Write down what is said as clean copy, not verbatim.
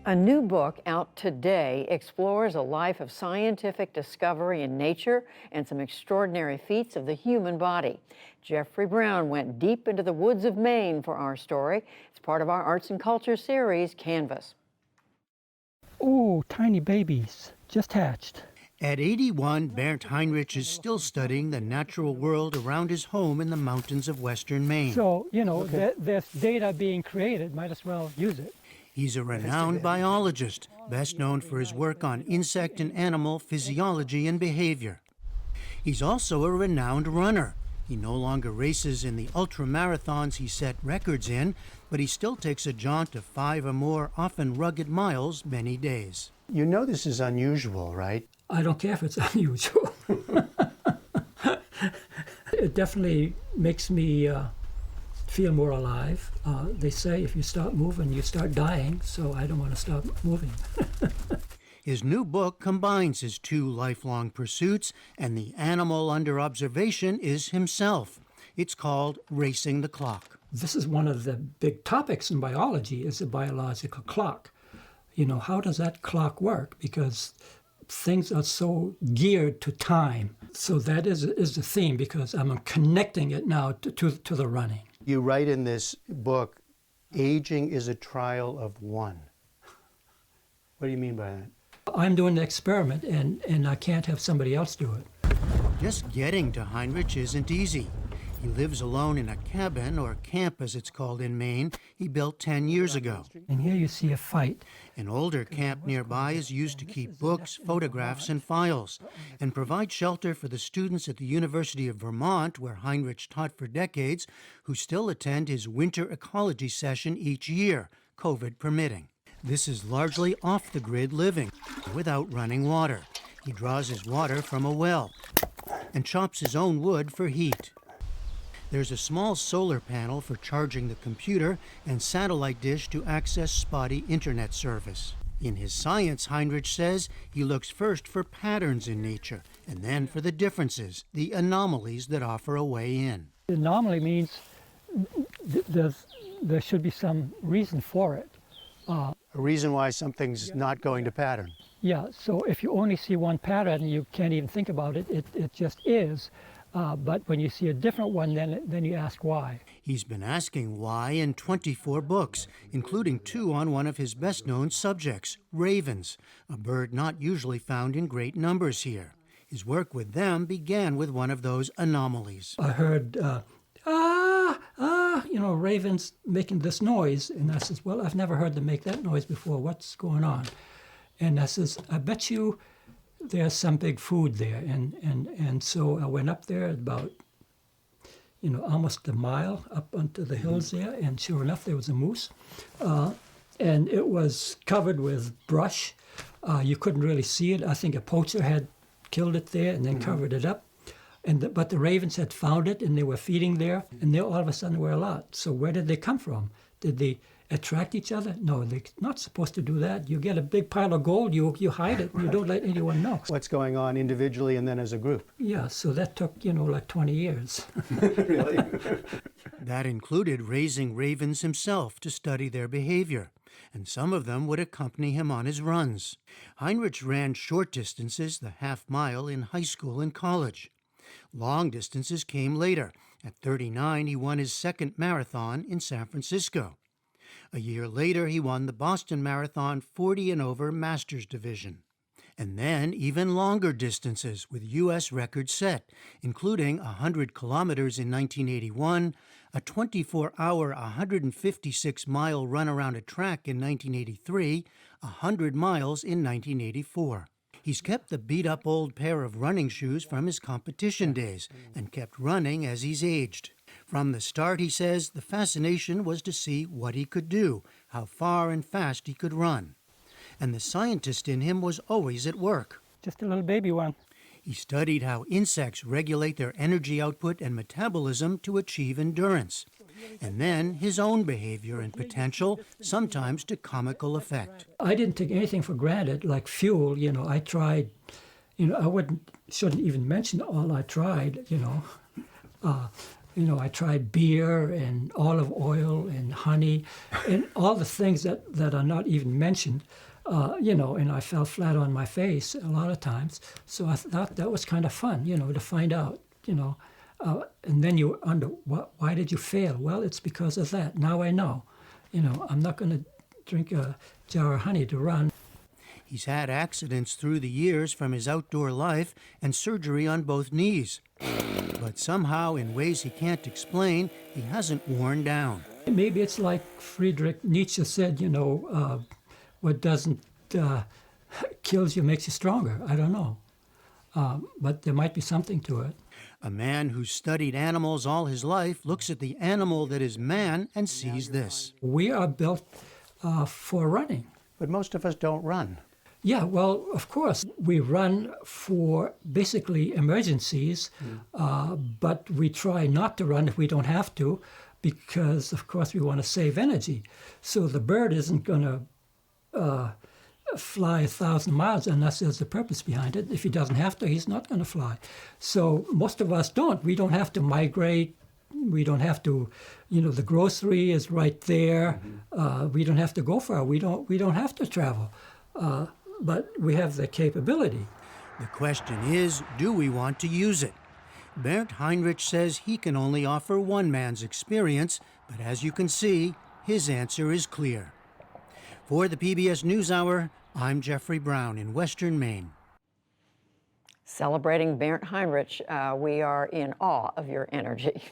A new book out today explores a life of scientific discovery in nature and some extraordinary feats of the human body. Jeffrey Brown went deep into the woods of Maine for our story. It's part of our Arts and Culture series, Canvas. Oh, tiny babies, just hatched. At 81, Bernd Heinrich is still studying the natural world around his home in the mountains of western Maine. So, there's data being created, might as well use it. He's a renowned biologist, best known for his work on insect and animal physiology and behavior. He's also a renowned runner. He no longer races in the ultramarathons he set records in, but he still takes a jaunt of 5 or more, often rugged miles, many days. You know this is unusual, right? I don't care if it's unusual. It definitely makes me feel more alive. They say if you stop moving, you start dying, so I don't want to stop moving. His new book combines his 2 lifelong pursuits, and the animal under observation is himself. It's called Racing the Clock. This is one of the big topics in biology, is the biological clock. How does that clock work? Because things are so geared to time. So that is the theme, because I'm connecting it now to the running. You write in this book, aging is a trial of one. What do you mean by that? I'm doing the experiment, and I can't have somebody else do it. Just getting to Heinrich isn't easy. He lives alone in a cabin, or camp as it's called in Maine, he built 10 years ago. And here you see a fight. An older camp nearby is used to keep books, photographs, and files, and provide shelter for the students at the University of Vermont, where Heinrich taught for decades, who still attend his winter ecology session each year, COVID permitting. This is largely off-the-grid living, without running water. He draws his water from a well and chops his own wood for heat. There's a small solar panel for charging the computer and satellite dish to access spotty internet service. In his science, Heinrich says, he looks first for patterns in nature and then for the differences, the anomalies that offer a way in. Anomaly means there should be some reason for it. A reason why something's not going to pattern. Yeah, so if you only see one pattern, you can't even think about it. It just is. But when you see a different one, then you ask why. He's been asking why in 24 books, including 2 on one of his best-known subjects, ravens, a bird not usually found in great numbers here. His work with them began with one of those anomalies. I heard, ravens making this noise. And I says, well, I've never heard them make that noise before. What's going on? And I says, I bet you there's some big food there. And so I went up there about, almost a mile up onto the hills there. And sure enough, there was a moose. And it was covered with brush. You couldn't really see it. I think a poacher had killed it there and then covered it up. But the ravens had found it, and they were feeding there, and there all of a sudden were a lot. So where did they come from? Did they attract each other? No, they're not supposed to do that. You get a big pile of gold, you hide it, and you don't let anyone know. What's going on individually and then as a group? Yeah, so that took, like 20 years. Really? That included raising ravens himself to study their behavior, and some of them would accompany him on his runs. Heinrich ran short distances, the half-mile, in high school and college. Long distances came later. At 39, he won his second marathon in San Francisco. A year later, he won the Boston Marathon 40 and over Masters Division. And then even longer distances with U.S. records set, including 100 kilometers in 1981, a 24-hour, 156-mile run around a track in 1983, 100 miles in 1984. He's kept the beat-up old pair of running shoes from his competition days and kept running as he's aged. From the start, he says, the fascination was to see what he could do, how far and fast he could run. And the scientist in him was always at work. Just a little baby one. He studied how insects regulate their energy output and metabolism to achieve endurance, and then his own behavior and potential, sometimes to comical effect. I didn't take anything for granted, like fuel. I tried, I shouldn't even mention all I tried, You know, I tried beer and olive oil and honey and all the things that are not even mentioned, you know, and I fell flat on my face a lot of times. So I thought that was kind of fun, you know, to find out, you know. And then you wonder, why did you fail? Well, it's because of that. Now I know. You know, I'm not going to drink a jar of honey to run. He's had accidents through the years from his outdoor life and surgery on both knees. But somehow, in ways he can't explain, he hasn't worn down. Maybe it's like Friedrich Nietzsche said, you know, what doesn't kills you makes you stronger. I don't know. But there might be something to it. A man who's studied animals all his life looks at the animal that is man and sees this. We are built for running. But most of us don't run. Yeah, well, of course, we run for basically emergencies, but we try not to run if we don't have to, because, of course, we want to save energy. So the bird isn't going to fly 1,000 miles unless there's a purpose behind it. If he doesn't have to, he's not going to fly. So most of us don't. We don't have to migrate. We don't have to, you know, the grocery is right there. We don't have to go far. We don't have to travel. But we have the capability. The question is, do we want to use it? Bernd Heinrich says he can only offer one man's experience, but as you can see, his answer is clear. For the PBS NewsHour, I'm Jeffrey Brown in Western Maine. Celebrating Bernd Heinrich, we are in awe of your energy.